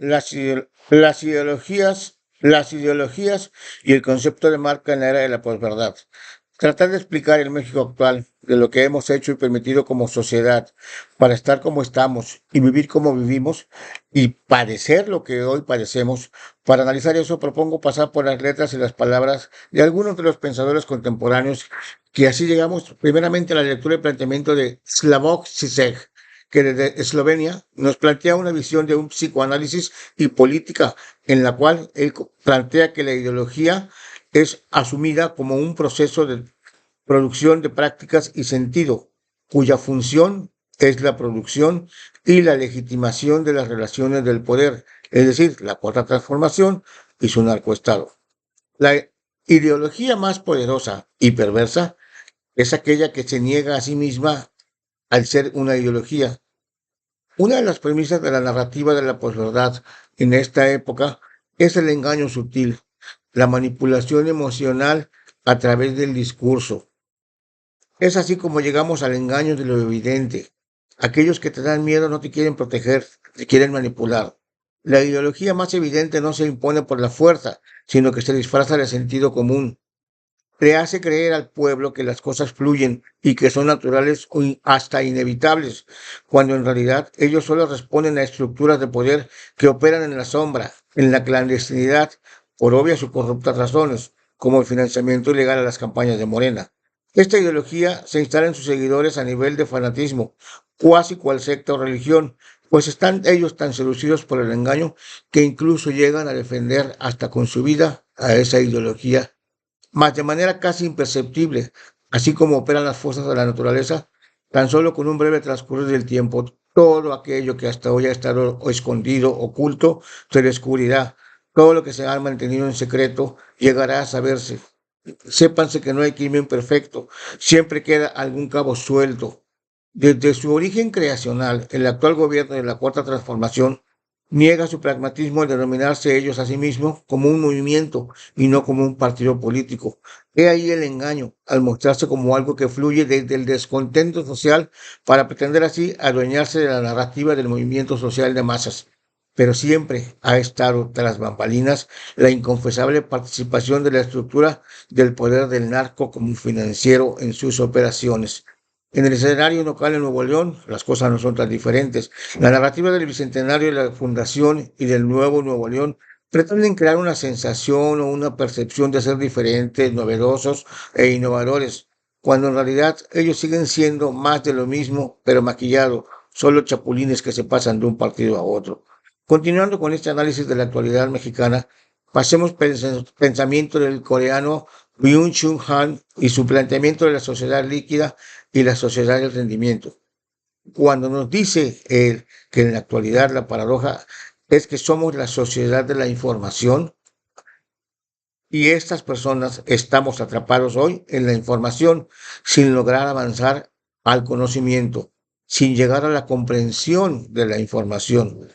las ideologías y el concepto de marca en la era de la posverdad. Tratar de explicar el México actual, de lo que hemos hecho y permitido como sociedad para estar como estamos y vivir como vivimos y padecer lo que hoy padecemos. Para analizar eso propongo pasar por las letras y las palabras de algunos de los pensadores contemporáneos, que así llegamos primeramente a la lectura y planteamiento de Slavoj Žižek, que desde Eslovenia nos plantea una visión de un psicoanálisis y política en la cual él plantea que la ideología es asumida como un proceso de producción de prácticas y sentido, cuya función es la producción y la legitimación de las relaciones del poder, es decir, la cuarta transformación y su narcoestado. La ideología más poderosa y perversa es aquella que se niega a sí misma al ser una ideología. Una de las premisas de la narrativa de la posverdad en esta época es el engaño sutil, la manipulación emocional a través del discurso. Es así como llegamos al engaño de lo evidente. Aquellos que te dan miedo no te quieren proteger, te quieren manipular. La ideología más evidente no se impone por la fuerza, sino que se disfraza de sentido común. Le hace creer al pueblo que las cosas fluyen y que son naturales o hasta inevitables, cuando en realidad ellos solo responden a estructuras de poder que operan en la sombra, en la clandestinidad, por obvias o corruptas razones, como el financiamiento ilegal a las campañas de Morena. Esta ideología se instala en sus seguidores a nivel de fanatismo, cuasi cual secta o religión, pues están ellos tan seducidos por el engaño que incluso llegan a defender hasta con su vida a esa ideología, mas de manera casi imperceptible, así como operan las fuerzas de la naturaleza. Tan solo con un breve transcurso del tiempo, todo aquello que hasta hoy ha estado escondido, oculto, se descubrirá. Todo lo que se ha mantenido en secreto llegará a saberse. Sépanse que no hay crimen perfecto, siempre queda algún cabo suelto. Desde su origen creacional, el actual gobierno de la Cuarta Transformación niega su pragmatismo al denominarse ellos a sí mismos como un movimiento y no como un partido político. He ahí el engaño, al mostrarse como algo que fluye desde el descontento social para pretender así adueñarse de la narrativa del movimiento social de masas. Pero siempre ha estado tras bambalinas la inconfesable participación de la estructura del poder del narco como financiero en sus operaciones. En el escenario local en Nuevo León, las cosas no son tan diferentes. La narrativa del Bicentenario de la Fundación y del Nuevo Nuevo León pretenden crear una sensación o una percepción de ser diferentes, novedosos e innovadores, cuando en realidad ellos siguen siendo más de lo mismo, pero maquillado, solo chapulines que se pasan de un partido a otro. Continuando con este análisis de la actualidad mexicana, pasemos pensamiento del coreano Byung-Chul Han y su planteamiento de la sociedad líquida y la sociedad del rendimiento. Cuando nos dice él que en la actualidad la paradoja es que somos la sociedad de la información y estas personas estamos atrapados hoy en la información sin lograr avanzar al conocimiento, sin llegar a la comprensión de la información.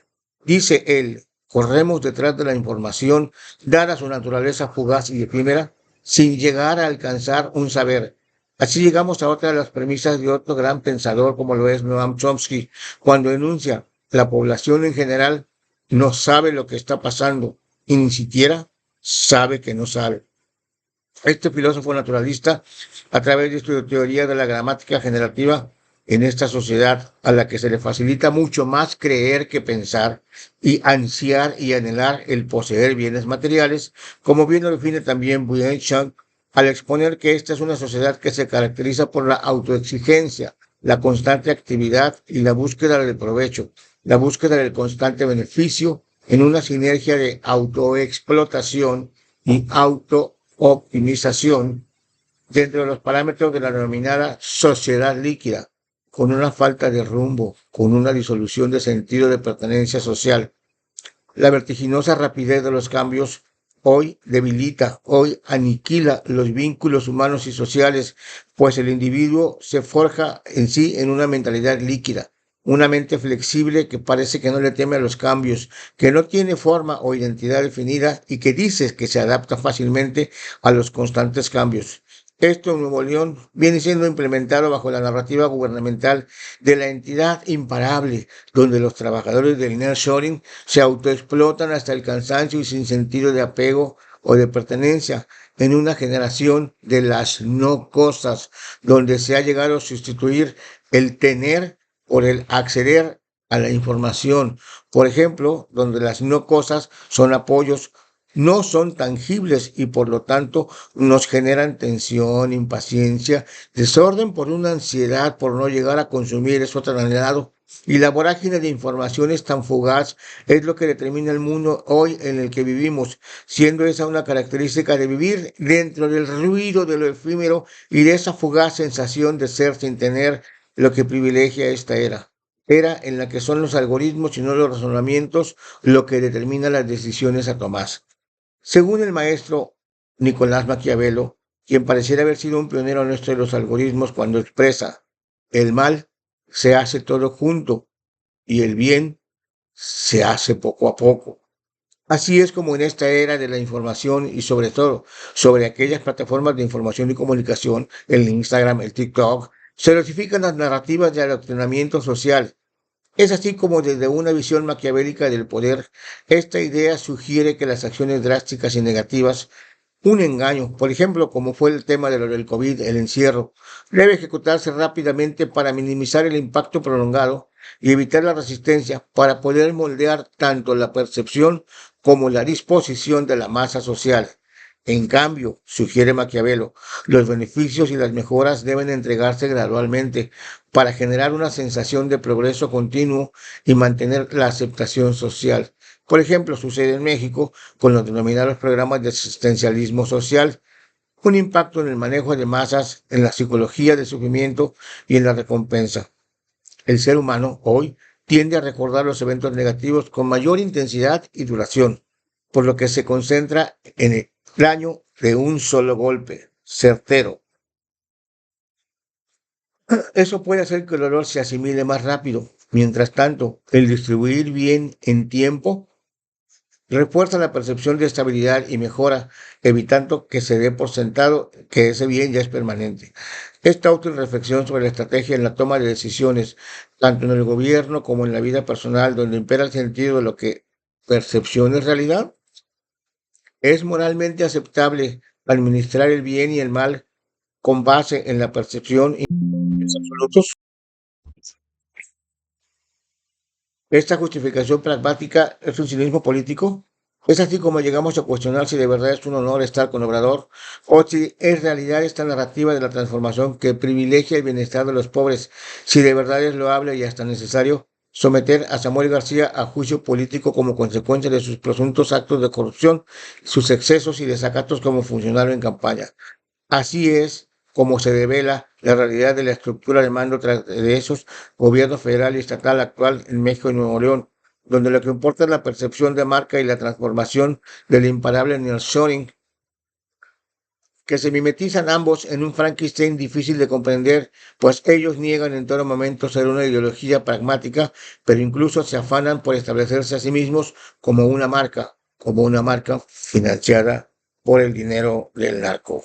Dice él, corremos detrás de la información, dada su naturaleza fugaz y efímera, sin llegar a alcanzar un saber. Así llegamos a otra de las premisas de otro gran pensador como lo es Noam Chomsky, cuando enuncia, la población en general no sabe lo que está pasando y ni siquiera sabe que no sabe. Este filósofo naturalista, a través de su teoría de la gramática generativa, en esta sociedad a la que se le facilita mucho más creer que pensar y ansiar y anhelar el poseer bienes materiales, como bien lo define también Byung-Chul, al exponer que esta es una sociedad que se caracteriza por la autoexigencia, la constante actividad y la búsqueda del provecho, la búsqueda del constante beneficio en una sinergia de autoexplotación y autooptimización dentro de los parámetros de la denominada sociedad líquida, con una falta de rumbo, con una disolución de sentido de pertenencia social. La vertiginosa rapidez de los cambios hoy debilita, hoy aniquila los vínculos humanos y sociales, pues el individuo se forja en sí en una mentalidad líquida, una mente flexible que parece que no le teme a los cambios, que no tiene forma o identidad definida y que dice que se adapta fácilmente a los constantes cambios. Esto en Nuevo León viene siendo implementado bajo la narrativa gubernamental de la entidad imparable, donde los trabajadores del nearshoring se autoexplotan hasta el cansancio y sin sentido de apego o de pertenencia, en una generación de las no cosas, donde se ha llegado a sustituir el tener por el acceder a la información. Por ejemplo, donde las no cosas son apoyos, no son tangibles y por lo tanto nos generan tensión, impaciencia, desorden por una ansiedad por no llegar a consumir eso tan anhelado. Y la vorágine de informaciones tan fugaz es lo que determina el mundo hoy en el que vivimos, siendo esa una característica de vivir dentro del ruido de lo efímero y de esa fugaz sensación de ser sin tener lo que privilegia esta era en la que son los algoritmos y no los razonamientos lo que determina las decisiones a tomar. Según el maestro Nicolás Maquiavelo, quien pareciera haber sido un pionero en esto de los algoritmos cuando expresa, el mal se hace todo junto y el bien se hace poco a poco. Así es como en esta era de la información y sobre todo sobre aquellas plataformas de información y comunicación, el Instagram, el TikTok, se dosifican las narrativas de adoctrinamiento social. Es así como desde una visión maquiavélica del poder, esta idea sugiere que las acciones drásticas y negativas, un engaño, por ejemplo, como fue el tema de lo del COVID, el encierro, debe ejecutarse rápidamente para minimizar el impacto prolongado y evitar la resistencia para poder moldear tanto la percepción como la disposición de la masa social. En cambio, sugiere Maquiavelo, los beneficios y las mejoras deben entregarse gradualmente para generar una sensación de progreso continuo y mantener la aceptación social. Por ejemplo, sucede en México con los denominados programas de asistencialismo social, un impacto en el manejo de masas, en la psicología del sufrimiento y en la recompensa. El ser humano hoy tiende a recordar los eventos negativos con mayor intensidad y duración, por lo que se concentra en el daño de un solo golpe, certero. Eso puede hacer que el dolor se asimile más rápido. Mientras tanto, el distribuir bien en tiempo refuerza la percepción de estabilidad y mejora, evitando que se dé por sentado que ese bien ya es permanente. Esta autorreflexión sobre la estrategia en la toma de decisiones, tanto en el gobierno como en la vida personal, donde impera el sentido de lo que percepción es realidad, es moralmente aceptable administrar el bien y el mal con base en la percepción y los absolutos. Esta justificación pragmática es un cinismo político. Es así como llegamos a cuestionar si de verdad es un honor estar con Obrador o si es realidad esta narrativa de la transformación que privilegia el bienestar de los pobres, si de verdad es loable y hasta necesario someter a Samuel García a juicio político como consecuencia de sus presuntos actos de corrupción, sus excesos y desacatos como funcionario en campaña. Así es como se devela la realidad de la estructura de mando de esos gobiernos federal y estatal actual en México y Nuevo León, donde lo que importa es la percepción de marca y la transformación del imparable nearshoring, que se mimetizan ambos en un Frankenstein difícil de comprender, pues ellos niegan en todo momento ser una ideología pragmática, pero incluso se afanan por establecerse a sí mismos como una marca financiada por el dinero del narco.